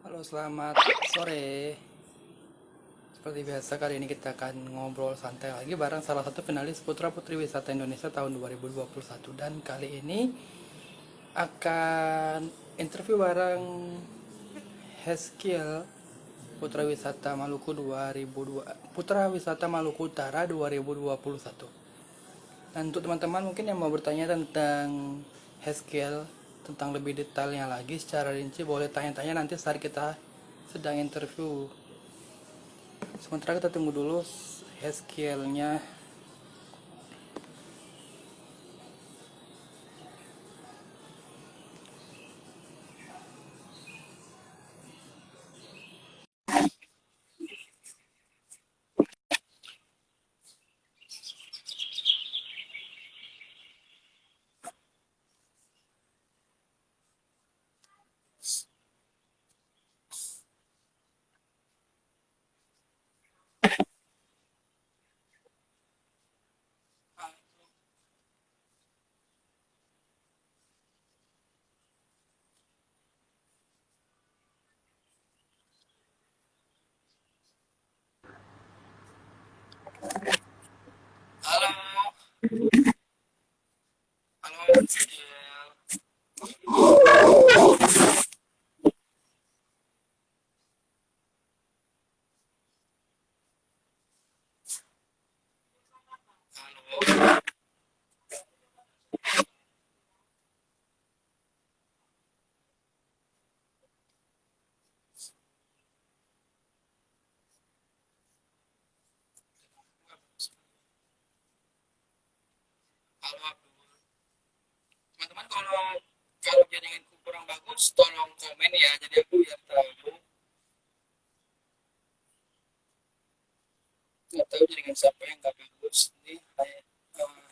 Halo, selamat sore. Seperti biasa, kali ini kita akan ngobrol santai lagi bareng salah satu finalis Putra Putri Wisata Indonesia tahun 2021. Dan kali ini akan interview bareng Heskiel Putra Wisata Maluku 2002, Putra Wisata Maluku Utara 2021. Dan untuk teman-teman mungkin yang mau bertanya tentang Heskiel, tentang lebih detailnya lagi secara rinci, boleh tanya-tanya nanti saat kita sedang interview. Sementara kita tunggu dulu Heskielnya. Halo, halo Heskiel. Halo, halo Abdul. Teman-teman, kalau kalau jaringanku kurang bagus tolong komen ya, jadi aku biar tahu. Nggak tahu jaringan siapa yang nggak bagus ini.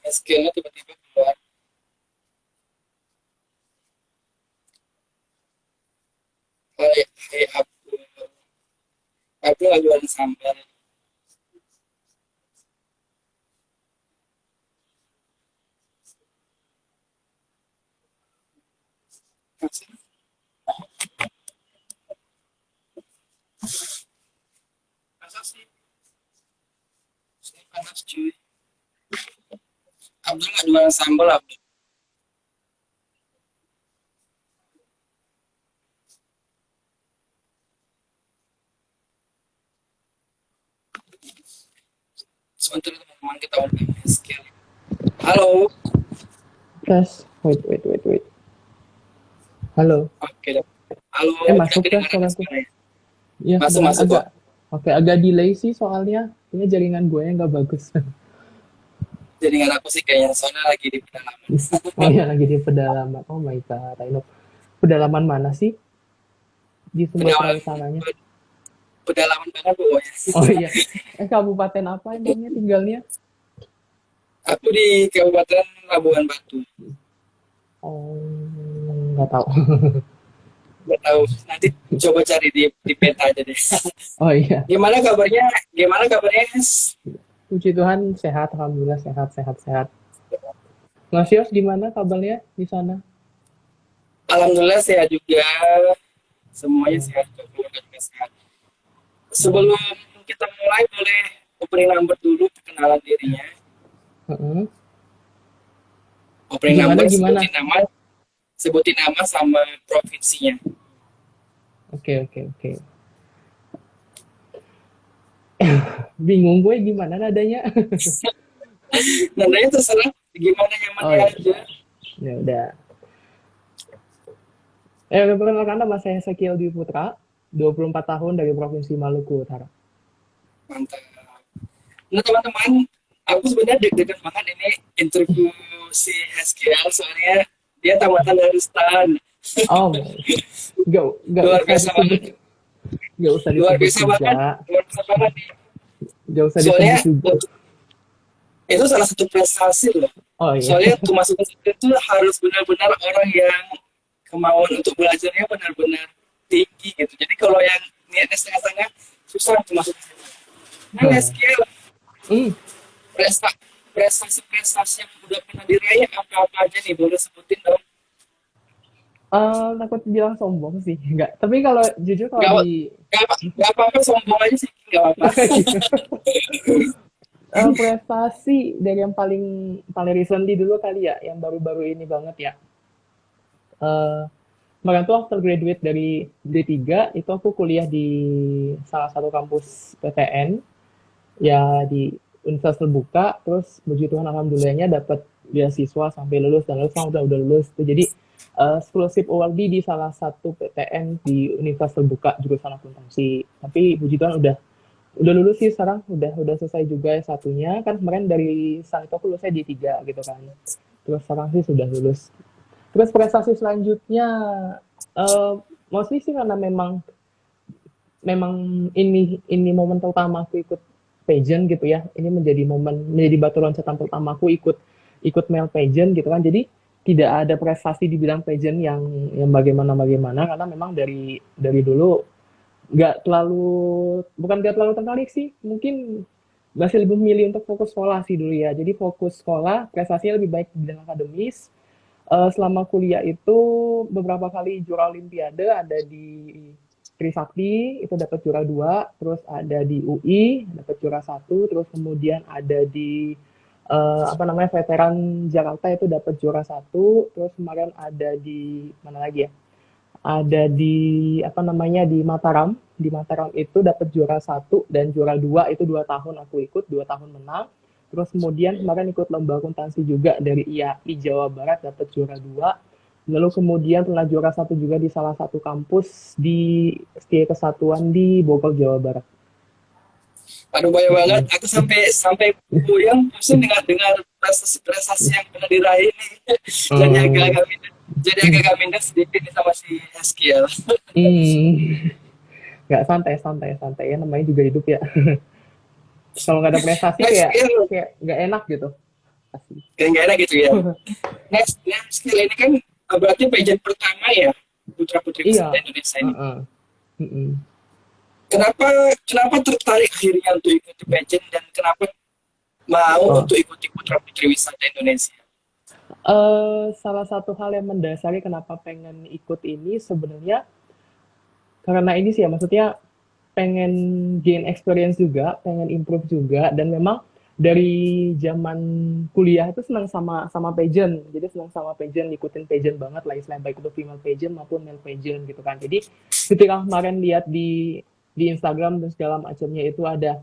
Heskielnya tiba-tiba keluar. Hai Abdul. Abdul lagi jualan sambal. Masa sih? Sini panas cuy. Abdul nggak jualan sambal Abdul. Sebentar teman-teman, kita undang Heskiel. Halo. Tes, wait. Halo. Oke. Halo, udah Masuk tes kedengaran suaraku. suaranya? Iya, Masuk kedengaran masuk kok. agak. Oke, agak delay sih soalnya. Ini jaringan gue yang nggak bagus. Jaringan aku sih kayaknya soalnya lagi di pedalaman. Oh iya, lagi di pedalaman. Oh my god, Rino. Pedalaman mana sih di Sumatera Pedalaman, Utaranya? pedalaman banget pokoknya. Oh iya. Kabupaten apa emangnya tinggalnya? Aku di Kabupaten Labuhan Batu. Oh, nggak tahu. Nggak tahu. Nanti coba cari di peta aja deh. Oh iya. Gimana kabarnya? Gimana kabarnya, Nes? Puji Tuhan, sehat. Alhamdulillah, sehat. Mas Yos, gimana kabarnya di sana? Alhamdulillah sehat juga. Semuanya Hmm. sehat, keluarga juga sehat. Sebelum kita mulai, boleh opening number dulu perkenalan dirinya. Heeh. Opening Gimana, number, gimana? sebutin nama sama provinsinya. Oke. Bingung gue gimana nadanya. Namanya terserah gimana Oh nyamannya ya, aja. ya udah. Perkenalkan nama saya Sekil Dwi Putra, 24 tahun dari Provinsi Maluku Utara. Mantap. Nah teman-teman, aku sebenarnya deg-degan banget ini interview si SKL soalnya dia tamatan dari STAN. Oh, gak Luar usah biasa banget, disebut, gak usah luar disebut biasa banget, juga, luar biasa banget nih. gak usah disebut Soalnya juga. itu salah satu prestasi loh. Oh iya, Soalnya untuk masuk ke situ itu harus benar-benar orang yang kemauan untuk belajarnya benar-benar tinggi gitu. Jadi kalau yang niatnya setengah-setengah susah untuk masuk ke situ. Nah, SKL hmm, prestasi-prestasi yang udah pernah diraih apa-apa aja nih, boleh sebutin dong. Takut bilang sombong sih, enggak. Tapi kalau jujur kalau Nggak, di nggak apa-apa sombong aja sih, nggak apa-apa. prestasi dari yang paling paling recently dulu kali ya, yang baru-baru ini banget ya. Eh, Kemarin tuh after graduate dari D3, itu aku kuliah di salah satu kampus PTN, ya di universitas terbuka, terus puji Tuhan alhamdulillahnya dapat beasiswa sampai lulus dan lulus udah lulus tuh. Jadi scholarship awardee di salah satu PTN di universitas terbuka jurusan akuntansi. Tapi puji Tuhan udah lulus sih sekarang, udah selesai juga satunya. Kan kemarin dari saat itu aku lulusnya di tiga gitu kan. Terus sekarang sih sudah lulus. Terus prestasi selanjutnya, eh mostly sih karena memang memang ini momen pertama aku ikut pageant gitu ya. Ini menjadi batu loncatan pertama aku ikut ikut male pageant gitu kan. Jadi tidak ada prestasi di bidang pageant yang bagaimana karena memang dari dulu nggak terlalu bukan nggak terlalu tertarik sih, mungkin masih lebih memilih untuk fokus sekolah sih dulu ya. Jadi fokus sekolah, prestasinya lebih baik di bidang akademis. Selama kuliah itu beberapa kali juara olimpiade, ada di Trisakti itu dapat juara 2, terus ada di UI dapat juara 1, terus kemudian ada di apa namanya veteran Jakarta itu dapat juara 1, terus kemarin ada di mana lagi ya? Ada di apa namanya di Mataram itu dapat juara 1 dan juara 2 itu 2 tahun aku ikut, 2 tahun menang. Terus kemudian kemarin ikut lomba akuntansi juga dari IAI Jawa Barat dapat juara 2. Lalu kemudian pernah juara 1 juga di salah satu kampus di Setia Kesatuan di Bogor Jawa Barat. Aduh banyak banget, Mm-mm. aku sampai sampai puyeng pusing dengar dengar prestasi-prestasi yang pernah diraih ini. jadi Hmm. agak-agak minder, jadi agak-agak minder sedikit nih sama si Eskiel. Hmm. Nggak santai santai santai ya namanya juga hidup ya. Kalau nggak ada prestasi kayak Eskiel kayak nggak enak gitu. Asli. kayak nggak enak gitu ya. Eskiel ini kan berarti pageant pertama ya putra putri wisata Iya. Indonesia ini. Heeh. Mm-mm. Kenapa kenapa tertarik akhirnya untuk ikuti pageant dan kenapa mau Oh. untuk ikuti putra putri wisata Indonesia? Salah satu hal yang mendasari kenapa pengen ikut ini sebenarnya karena ini sih ya, maksudnya pengen gain experience juga, pengen improve juga, dan memang dari zaman kuliah itu senang sama sama pageant, jadi senang sama pageant, ngikutin pageant banget lah istilahnya, baik itu female pageant maupun male pageant gitu kan. Jadi ketika kemarin lihat di Instagram dan segala macamnya itu ada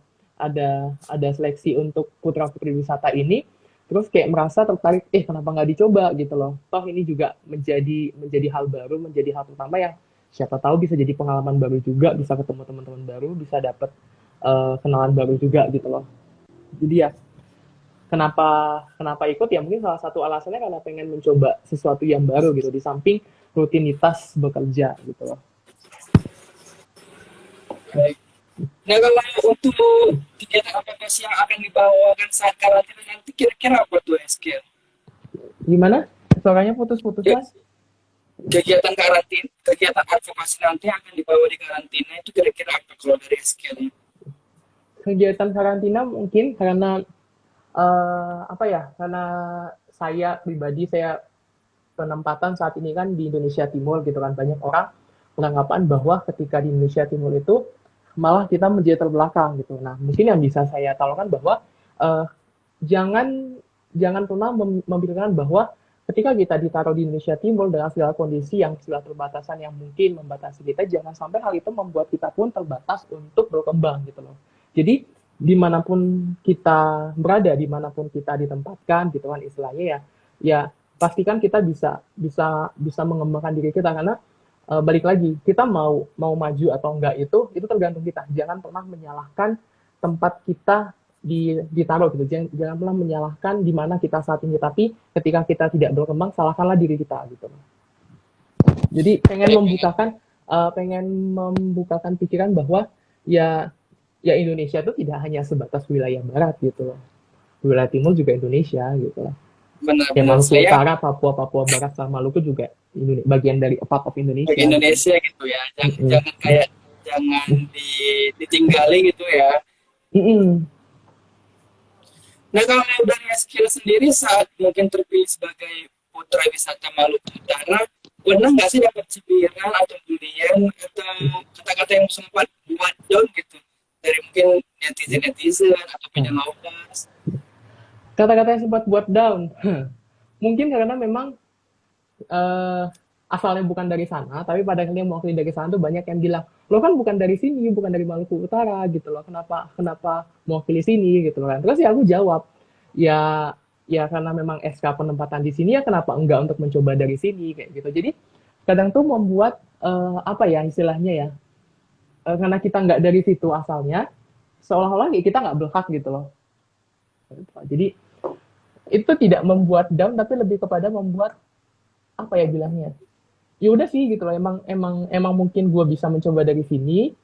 seleksi untuk putra putri wisata ini, terus kayak merasa tertarik, kenapa nggak dicoba gitu loh. Toh ini juga menjadi hal baru, menjadi hal pertama yang siapa tahu bisa jadi pengalaman baru juga, bisa ketemu teman-teman baru, bisa dapat kenalan baru juga gitu loh. Jadi ya kenapa kenapa ikut ya mungkin salah satu alasannya karena pengen mencoba sesuatu yang baru gitu di samping rutinitas bekerja gitu loh. Baik. Nah kalau untuk kegiatan apa sih yang akan dibawakan saat karantina nanti kira-kira apa tuh Eskiel? Gimana? Suaranya putus-putus Ya, mas? kegiatan karantina, kegiatan advokasi nanti yang akan dibawa di karantina itu kira-kira apa kalau dari Eskiel? Kegiatan karantina mungkin karena apa ya? Karena saya pribadi saya penempatan saat ini kan di Indonesia Timur gitu kan, banyak orang beranggapan bahwa ketika di Indonesia Timur itu malah kita menjadi terbelakang gitu. Nah, mungkin yang bisa saya tawarkan bahwa uh, jangan jangan pernah memikirkan bahwa ketika kita ditaruh di Indonesia Timur dengan segala kondisi yang segala terbatasan yang mungkin membatasi kita, jangan sampai hal itu membuat kita pun terbatas untuk berkembang gitu loh. Jadi dimanapun kita berada, dimanapun kita ditempatkan gitu kan istilahnya ya, ya pastikan kita bisa bisa bisa mengembangkan diri kita karena balik lagi kita mau maju atau enggak itu tergantung kita. Jangan pernah menyalahkan tempat kita ditaruh gitu. Jangan pernah menyalahkan di mana kita saat ini, tapi ketika kita tidak berkembang, salahkanlah diri kita gitu. Jadi pengen membukakan pikiran bahwa ya ya Indonesia itu tidak hanya sebatas wilayah barat gitu loh. Wilayah timur juga Indonesia gitu loh. Ya Benar-benar Maluku saya Utara, Papua Barat sama Maluku juga bagian dari a part of bagi Indonesia gitu. Indonesia gitu ya, Mm jangan, -mm. jangan kayak jangan ditinggali gitu ya. Mm -mm. Nah kalau dari Eskiel sendiri saat mungkin terpilih sebagai putra wisata Maluku Utara pernah nggak sih dapat cibiran atau bulian atau kata-kata yang sempat buat down gitu dari mungkin netizen atau Hmm. penyelovers? Kata-kata yang sempat buat down. Mungkin karena memang eh, asalnya bukan dari sana, tapi pada akhirnya mewakili dari sana tuh banyak yang bilang, lo kan bukan dari sini, bukan dari Maluku Utara gitu loh, kenapa kenapa mewakili sini gitu loh kan. Terus ya aku jawab, ya ya karena memang SK penempatan di sini ya kenapa enggak untuk mencoba dari sini kayak gitu. Jadi kadang tuh membuat apa ya istilahnya ya, karena kita nggak dari situ asalnya, seolah-olah kita nggak berhak gitu loh. Jadi itu tidak membuat down, tapi lebih kepada membuat apa ya bilangnya, ya udah sih gitu loh, emang mungkin gue bisa mencoba dari sini,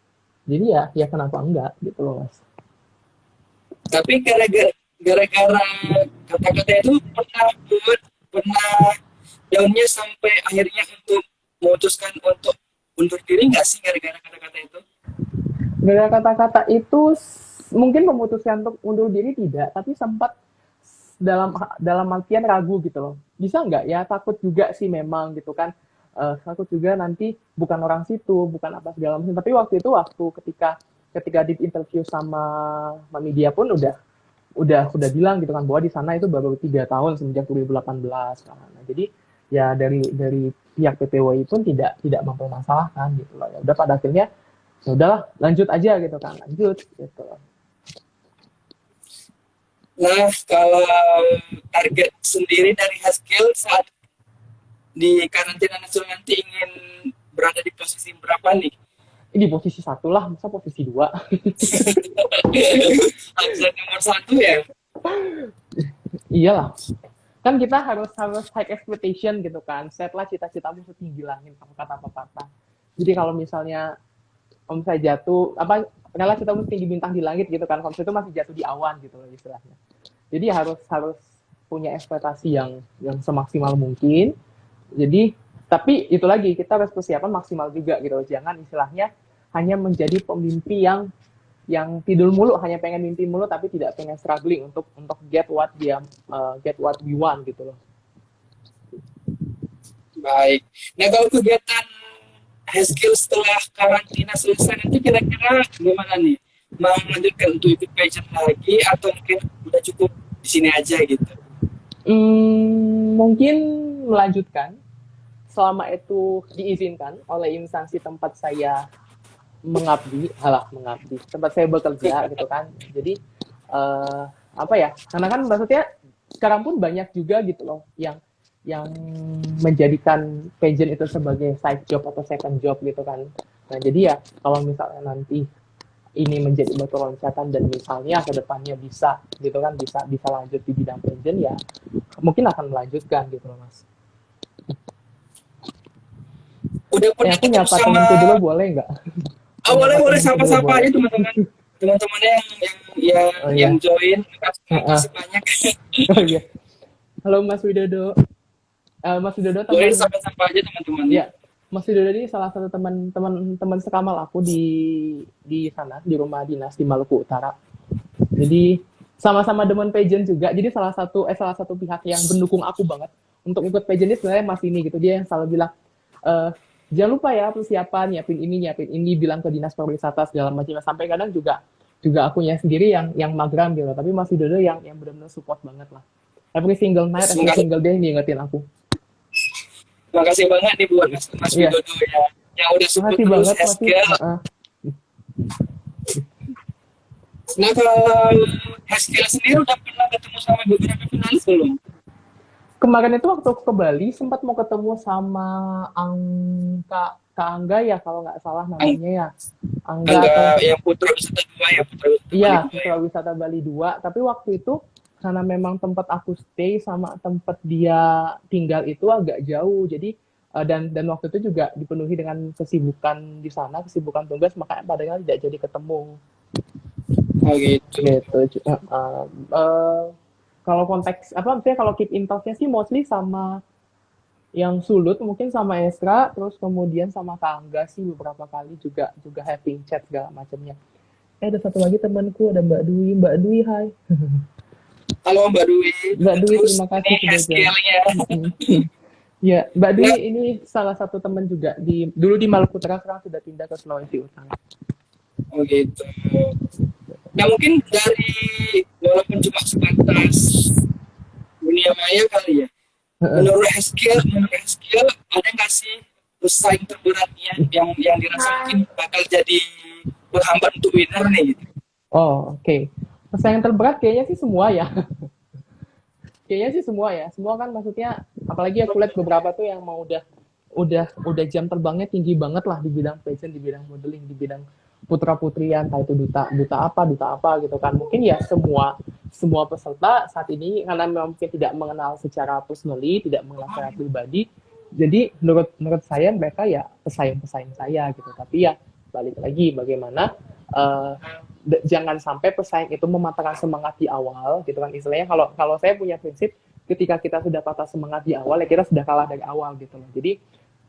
jadi ya kenapa enggak gitu loh mas. Tapi gara-gara kata-kata itu pernah daunnya sampai akhirnya untuk memutuskan untuk undur diri nggak sih gara-gara kata-kata itu? Gara kata-kata itu mungkin memutuskan untuk undur diri tidak, tapi sempat dalam dalam artian ragu gitu loh, bisa nggak ya, takut juga sih memang gitu kan. Takut juga nanti bukan orang situ, bukan apa segala macam, tapi waktu ketika ketika di interview sama media pun udah bilang gitu kan bahwa di sana itu baru 3 tahun semenjak 2018 kan. Nah, jadi ya dari pihak PPWI pun tidak mempermasalahkan gitu loh. Ya udah pada akhirnya ya udahlah lanjut aja gitu kan, lanjut gitu. Nah, kalau target sendiri dari Haskell saat di karantina nasional nanti ingin berada di posisi berapa nih? Ini posisi satu lah, masa posisi dua. Harus nomor satu ya. Iyalah, kan kita harus harus high expectation gitu kan, set lah cita-citamu setinggi langit, kata pepatah. Jadi kalau misalnya om saya jatuh apa, rela citamu setinggi bintang di langit gitu kan, kalau itu masih jatuh di awan gitu loh istilahnya. Jadi harus harus punya ekspektasi yang semaksimal mungkin. Jadi tapi itu lagi kita harus persiapan maksimal juga gitu loh. Jangan istilahnya hanya menjadi pemimpi yang tidur mulu, hanya pengen mimpi mulu tapi tidak pengen struggling untuk get what we want gitu loh. Baik. Nah, kalau kegiatan Haskell setelah karantina selesai nanti kira-kira gimana nih? Mau melanjutkan untuk ikut pageant lagi atau mungkin udah cukup di sini aja gitu? Mungkin melanjutkan selama itu diizinkan oleh instansi tempat saya mengabdi, tempat saya bekerja gitu kan. Jadi apa ya? Karena kan maksudnya sekarang pun banyak juga gitu loh yang menjadikan pageant itu sebagai side job atau second job gitu kan. Nah jadi ya kalau misalnya nanti ini menjadi batu loncatan dan misalnya ke depannya bisa gitu kan, bisa lanjut di bidang pageant, ya mungkin akan melanjutkan gitu loh mas. Udah pernah Aku ketemu nyapa sama temenku dulu boleh nggak? oh, boleh Nyapa boleh temenku dulu sapa-sapa boleh. aja teman-temannya Oh yang iya. join. Heeh. Makasih banyak. Oh iya. Halo Mas Widodo. Mas Widodo Boleh teman, sapa-sapa aja teman-temannya. ya, Mas Widodo ini salah satu teman sekamal aku di sana di rumah dinas di Maluku Utara. Jadi sama-sama demen pageant juga. Jadi salah satu pihak yang mendukung aku banget untuk ikut pageant ini sebenarnya Mas ini gitu. Dia yang selalu bilang, eh jangan lupa ya persiapan, nyiapin ini, bilang ke dinas pariwisata segala macam. Sampai kadang juga akunya sendiri yang mageran gitu. Tapi Mas Widodo yang benar-benar support banget lah. Every single night, every Semoga single day ngingetin aku. Makasih banget nih buat Mas Iya, Widodo ya yang udah support makasih terus banget masih. Haskell. Nah, kalau Haskell sendiri udah pernah ketemu sama beberapa finalis belum? Kemarin itu waktu ke Bali sempat mau ketemu sama Kak Angga ya kalau nggak salah Ang- namanya ya. Angga Angga atau yang Putra Wisata 2 ya, Putra Wisata Bali iya 2 ya. Putra Wisata Bali 2. Tapi waktu itu karena memang tempat aku stay sama tempat dia tinggal itu agak jauh. Jadi dan waktu itu juga dipenuhi dengan kesibukan di sana, kesibukan tugas, makanya padahal tidak jadi ketemu. Oh gitu. Gitu. Kalau konteks apa maksudnya, kalau keep in touch-nya sih mostly sama yang Sulut, mungkin sama Esra, terus kemudian sama Kak Angga sih beberapa kali juga juga having chat segala macamnya. Ada satu lagi temanku, ada Mbak Dwi, hai. Halo Mbak Dwi. Mbak Dwi, Terus terima kasih ini sudah join. Haskell-nya. Ya, Mbak Dwi Nah, ini salah satu teman juga dulu di Maluku Utara, sekarang sudah pindah ke Sulawesi Utara. oh gitu. Nah mungkin dari walaupun cuma sebatas dunia maya kali ya. Heeh. Menurut Haskell ada nggak sih pesaing terberatnya yang dirasa mungkin bakal jadi penghambat untuk winner nih gitu. Oh, oke. Pesaing terberat kayaknya sih semua ya. Kayaknya sih semua ya. Semua kan maksudnya apalagi aku lihat beberapa tuh yang mau udah jam terbangnya tinggi banget lah di bidang fashion, di bidang modeling, di bidang putra putrian, entah itu duta apa gitu kan. Mungkin ya semua peserta saat ini karena mungkin tidak mengenal secara personally, tidak mengenal secara pribadi. Jadi menurut saya mereka ya pesaing-pesaing saya gitu. Tapi ya balik lagi bagaimana uh, jangan sampai pesaing itu mematahkan semangat di awal gitu kan, istilahnya kalau kalau saya punya prinsip ketika kita sudah patah semangat di awal ya kita sudah kalah dari awal gitu loh. Jadi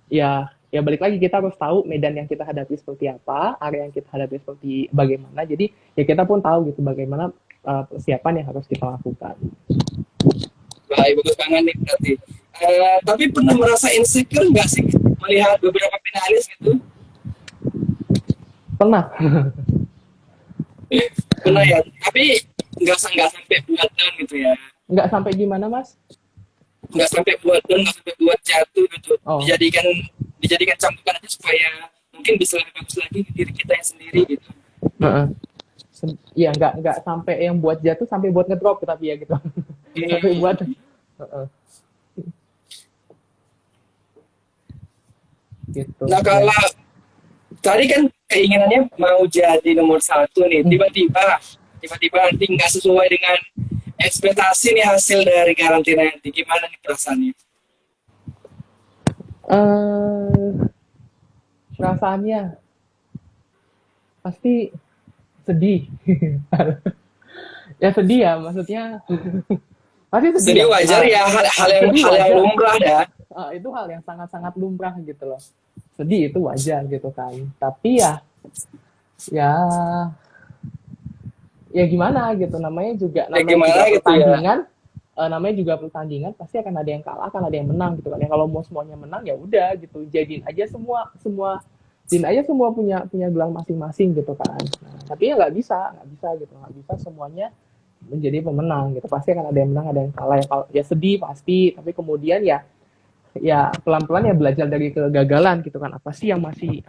ya balik lagi kita harus tahu medan yang kita hadapi seperti apa, area yang kita hadapi seperti bagaimana. Jadi ya kita pun tahu gitu bagaimana persiapan yang harus kita lakukan. Baik, bagus banget nih berarti. Tapi pernah merasa insecure nggak sih melihat beberapa finalis gitu? Pernah. Pernah ya, tapi nggak sampai buat down gitu ya. Nggak sampai gimana mas? Nggak sampai buat down, nggak sampai buat jatuh gitu. Oh, Dijadikan cambukan aja supaya mungkin bisa lebih bagus lagi di diri kita yang sendiri gitu. uh-uh. Ya nggak sampai yang buat jatuh, sampai buat ngedrop tapi ya gitu. Sampai buat uh-uh. Gitu. Nah kalau tadi kan keinginannya mau jadi nomor satu nih, tiba-tiba nanti nggak sesuai dengan ekspektasi nih hasil dari karantina nanti, gimana nih perasaannya? Eh, perasaannya pasti sedih. Ya sedih ya, maksudnya pasti sedih Jadi lah. wajar ya, hal Sedih yang wajar. lumrah dah. Itu hal yang sangat-sangat lumrah gitu loh. Sedih itu wajar gitu kan. Tapi ya ya gimana gitu, Ya namanya juga gimana gitu ya. pertandingan, namanya juga pertandingan pasti akan ada yang kalah, akan ada yang menang gitu kan. Ya kalau mau semuanya menang ya udah gitu, jadiin aja semua semua jadiin aja semua punya punya gelang masing-masing gitu kan. Nah, tapi ya nggak bisa gitu, nggak bisa semuanya menjadi pemenang gitu. Pasti akan ada yang menang, ada yang kalah. Ya, ya sedih pasti, tapi kemudian ya pelan-pelan ya belajar dari kegagalan gitu kan. Apa sih yang masih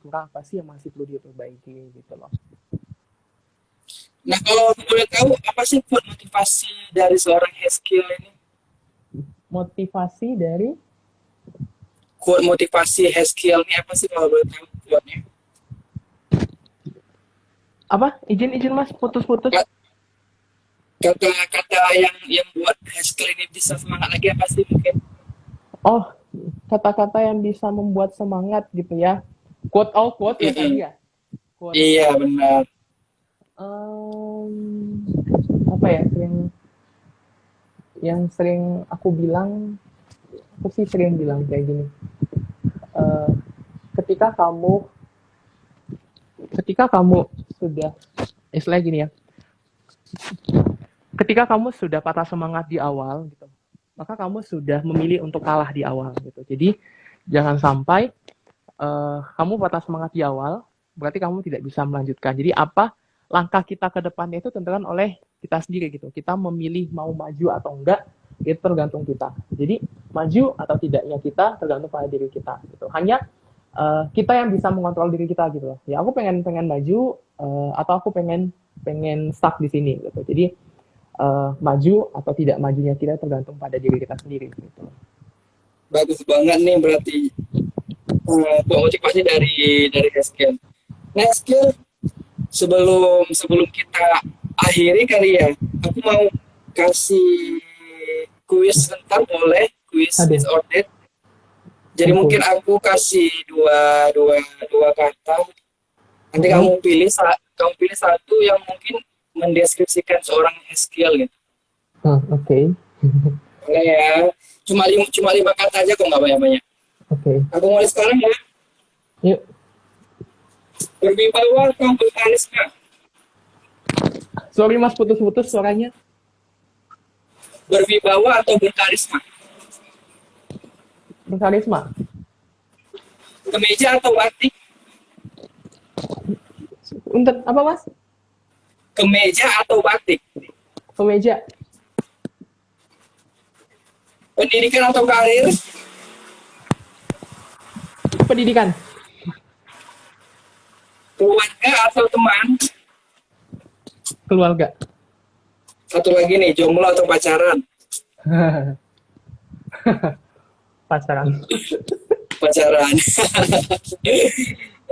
kurang, apa sih yang masih perlu diperbaiki gitu loh. Nah kalau boleh tahu apa sih quote motivasi dari seorang Haskell ini? Motivasi dari Quote motivasi Haskell ini apa sih kalau boleh tahu quote-nya? apa? Izin mas, putus-putus. Kata-kata yang buat Haskell ini bisa semangat lagi apa sih mungkin? Oh, kata-kata yang bisa membuat semangat gitu ya. Quote ya tadi ya. Quote. Iya benar. Apa ya yang sering aku sering bilang kayak gini. Eh, ketika kamu sudah istilahnya gini ya. Ketika kamu sudah patah semangat di awal gitu, maka kamu sudah memilih untuk kalah di awal gitu. Jadi jangan sampai kamu patah semangat di awal, berarti kamu tidak bisa melanjutkan. Jadi apa langkah kita ke depannya itu tentukan oleh kita sendiri gitu. Kita memilih mau maju atau enggak, itu tergantung kita. Jadi maju atau tidaknya kita tergantung pada diri kita gitu. Hanya kita yang bisa mengontrol diri kita gitu. Ya aku pengen maju atau aku pengen stuck di sini gitu. Jadi maju atau tidak majunya kita tergantung pada diri kita sendiri gitu. Bagus banget nih berarti motivasi dari Haskell. Nah Haskell, sebelum kita akhiri kali ya, aku mau kasih kuis sebentar, boleh? Kuis is or dead. Jadi mungkin aku kasih dua kata. Nanti kamu pilih satu yang mungkin mendeskripsikan seorang Haskell gitu. Oke. Boleh ya. Cuma lima kata aja kok, nggak banyak-banyak. Oke. Aku mulai sekarang ya. Yuk. Berwibawa atau berkarisma? Sorry mas, putus-putus suaranya. Berwibawa atau berkarisma? Karisma. Kemeja atau batik? Untuk apa Mas? Kemeja atau batik? Kemeja. Pendidikan atau karir? Pendidikan. Keluarga atau teman? Keluarga. Satu lagi nih, jomblo atau pacaran? Pacaran. Pacaran.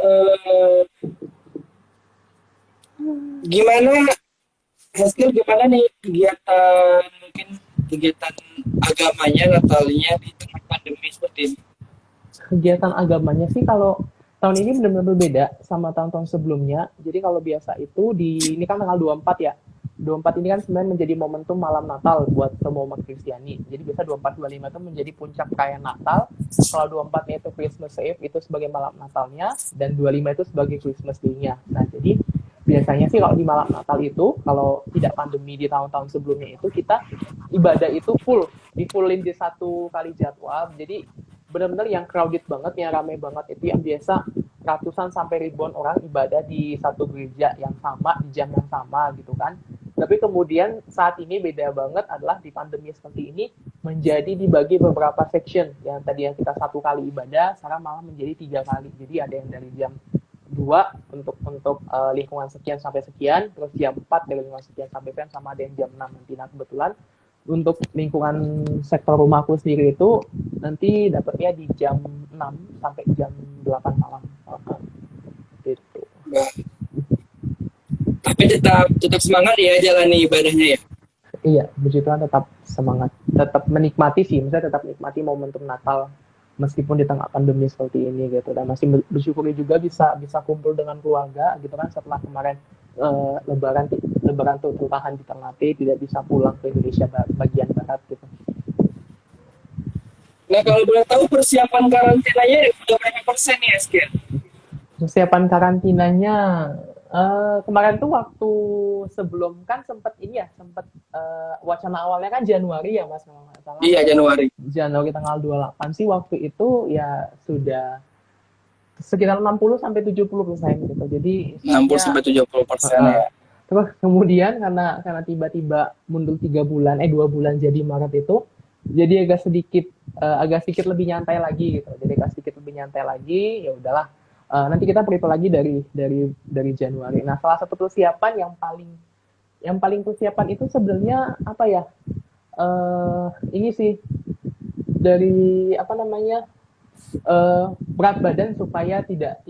Eh, gimana hasil gimana nih kegiatan mungkin kegiatan agamanya Natalnya di tengah pandemi seperti ini? Kegiatan agamanya sih kalau tahun ini benar-benar berbeda sama tahun-tahun sebelumnya. Jadi kalau biasa itu ini kan tanggal 24 ya. 24 ini kan sebenarnya menjadi momentum malam Natal buat semua umat Kristiani. Jadi biasa 24 25 itu menjadi puncak perayaan Natal. Kalau 24-nya itu Christmas Eve itu sebagai malam Natalnya dan 25 itu sebagai Christmas Day-nya. Nah, jadi biasanya sih kalau di malam Natal itu kalau tidak pandemi di tahun-tahun sebelumnya itu kita ibadah itu di fullin di satu kali jadwal. Jadi benar-benar yang crowded banget, yang ramai banget itu yang biasa ratusan sampai ribuan orang ibadah di satu gereja yang sama di jam yang sama gitu kan. Tapi kemudian saat ini beda banget adalah di pandemi seperti ini menjadi dibagi beberapa section yang tadi yang kita satu kali ibadah sekarang malah menjadi 3 kali. Jadi ada yang dari jam 2 untuk lingkungan sekian sampai sekian, terus jam 4 dari lingkungan sekian sampai sekian, sama ada yang jam 6 nanti. Nah kebetulan untuk lingkungan sektor rumahku sendiri itu nanti dapatnya di jam 6 sampai jam 8 malam. Gitu. Nah, tapi tetap semangat ya jalani ibadahnya ya. Iya, puji Tuhan tetap semangat, tetap menikmati sih, misalnya tetap nikmati momentum Natal meskipun di tengah pandemi seperti ini gitu, dan masih bersyukuri juga bisa kumpul dengan keluarga gitu kan setelah kemarin lebaran tuh tertahan di Ternate, tidak bisa pulang ke Indonesia bagian barat gitu. Nah kalau boleh tahu persiapan karantinanya udah berapa persen nih Esken? Persiapan karantinanya kemarin tuh waktu sebelum kan sempat wacana awalnya kan Januari ya Mas kalau nggak salah. Iya Januari. Januari tanggal 28 sih waktu itu ya sudah sekitar 60-70% gitu. Jadi 60-70% ya. Terus kemudian karena tiba-tiba mundur 2 bulan jadi Maret itu, jadi agak sedikit lebih nyantai lagi gitu. Jadi agak sedikit lebih nyantai lagi, ya udahlah. Nanti kita prepare lagi dari Januari. Nah, salah satu persiapan yang paling persiapan itu sebenarnya apa ya? Ini sih dari apa namanya? Berat badan supaya tidak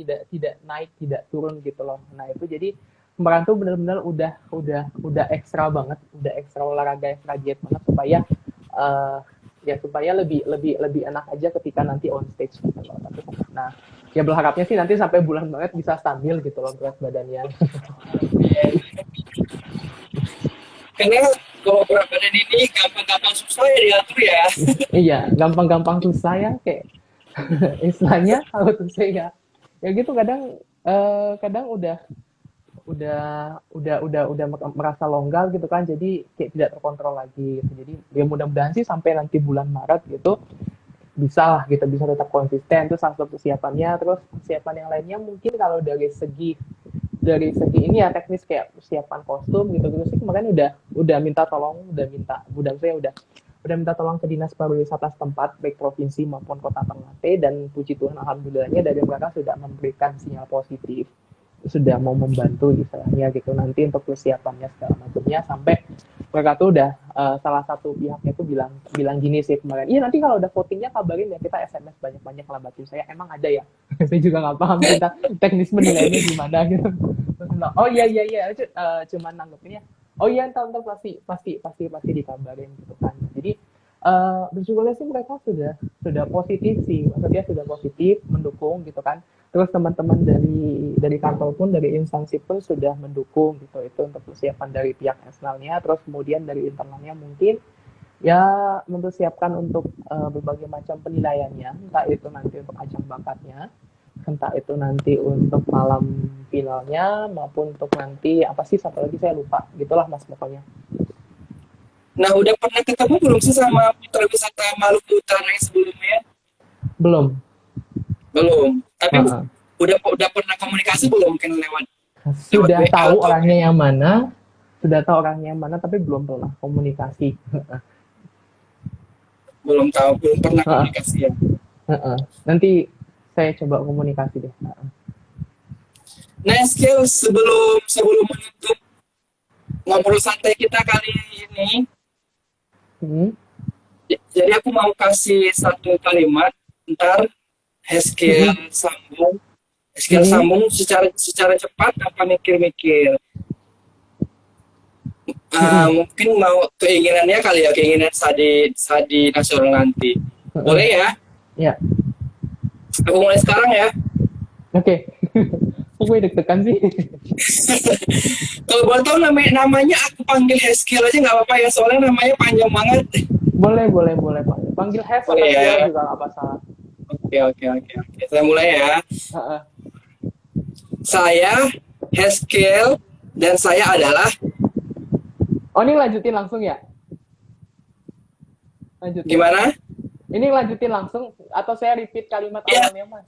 naik, tidak turun gitu loh. Nah, itu jadi kemarin tuh benar-benar udah ekstra banget, udah ekstra olahraga, ekstra diet banget supaya lebih enak aja ketika nanti on stage gitu loh. Nah, ya berharapnya sih nanti sampai bulan Maret bisa stabil gitu loh berat badannya. Karena kalau berat badan ini gampang-gampang susah ya diatur ya. Iya, gampang-gampang susah ya kayak istilahnya kalau tuh saya ya gitu kadang udah merasa longgar gitu kan, jadi kayak tidak terkontrol lagi gitu. Jadi ya mudah-mudahan sih sampai nanti bulan Maret gitu bisa tetap konsisten. Itu salah satu persiapannya. Terus persiapan yang lainnya mungkin kalau dari segi ini ya teknis kayak persiapan kostum gitu sih kemarin udah minta tolong ke dinas pariwisata setempat baik provinsi maupun kota Ternate, dan puji Tuhan alhamdulillahnya dari mereka sudah memberikan sinyal positif, sudah mau membantu istilahnya gitu nanti untuk persiapannya segala macamnya, sampai mereka tuh udah salah satu pihaknya tuh bilang gini sih kemarin, iya nanti kalau udah votingnya kabarin ya, kita SMS banyak-banyak lah bantu saya, emang ada ya. Saya juga nggak paham kita teknis menilainya gimana gitu. Oh iya cuman nanggepinnya oh iya ntar pasti dikabarin gitu kan. Jadi bersyukurnya sih mereka sudah positif sih, maksudnya sudah positif mendukung gitu kan. Terus teman-teman dari kantor pun, dari instansi pun sudah mendukung gitu, itu untuk persiapan dari pihak eksternalnya. Terus kemudian dari internalnya mungkin ya mempersiapkan untuk berbagai macam penilaiannya, entah itu nanti untuk ajang bakatnya, entah itu nanti untuk malam finalnya, maupun untuk nanti apa sih satu lagi saya lupa gitulah Mas pokoknya. Nah udah pernah ketemu belum sih sama putra wisata Maluku Utara yang sebelumnya? Belum. Belum. Tapi Heeh. udah pernah komunikasi belum mungkin lewat Sudah WA tahu atau orangnya yang mana, tapi belum pernah komunikasi. belum pernah Heeh, komunikasi ya. heeh. Nanti saya coba komunikasi deh. Heeh. Nah, skill sebelum menutup ngobrol santai kita kali ini, Hmm. jadi aku mau kasih satu kalimat, ntar Heskel Hmm. sambung, Heskel Hmm. sambung secara cepat tanpa mikir-mikir. Hmm. Mungkin mau keinginannya kali ya, keinginan Sadi nasional nanti. Heeh. Boleh ya? Ya, Aku mulai sekarang ya. oke. Kok gue deg-degan sih? Kalau boleh tahu namanya aku panggil Heskel aja nggak apa-apa ya, soalnya namanya panjang banget. Boleh, Pak. Panggil Hes atau Boleh Skill ya. juga nggak masalah. Oke. Saya mulai ya. Heeh. Saya Heskel dan saya adalah Oh, ini lanjutin langsung ya? Lanjutin. gimana? Ini lanjutin langsung atau saya repeat kalimat Ya. awalnya, Mas?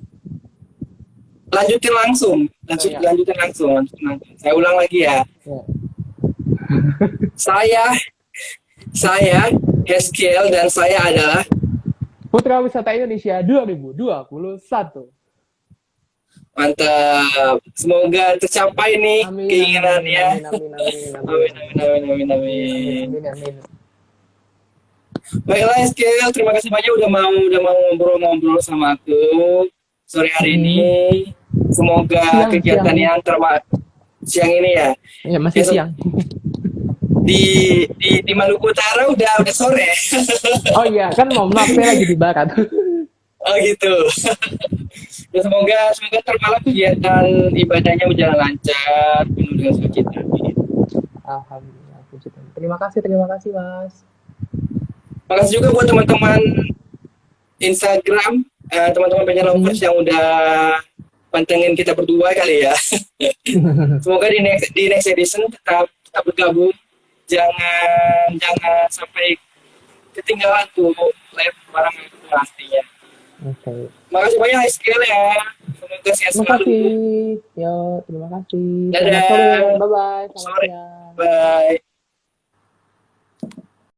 Lanjutin langsung. Oh, ya. Lanjutin langsung. Saya ulang lagi ya. Ya. Saya Heskel dan saya adalah Putra Wisata Indonesia 2021. mantap. Semoga tercapai nih Amin. keinginannya. Amin. Amin. Baiklah Heskel, terima kasih banyak udah mau ngobrol-ngobrol sama aku sore hari ini. Semoga kegiatan yang siang ini ya. Ya, masih Besok- siang. di Maluku Utara udah sore. Oh iya, kan mohon maaf saya lagi di barat. Oh gitu. Ya, semoga ntar malam kegiatan ibadahnya berjalan lancar, penuh dengan sukacita. Alhamdulillah. Puji Tuhan. Terima kasih, Mas. Makasih juga buat teman-teman Instagram, teman-teman penyanyi lovers yang udah pantengin kita berdua kali ya. Semoga di next edition tetap bergabung. Jangan sampai ketinggalan tuh live bareng pastinya. Oke. Makasih banyak Heskel ya. Semoga sehat Terima selalu. kasih. Yo, terima kasih. Dadah. Selamat sore. Bye-bye. Selamat Sore. siang. Bye.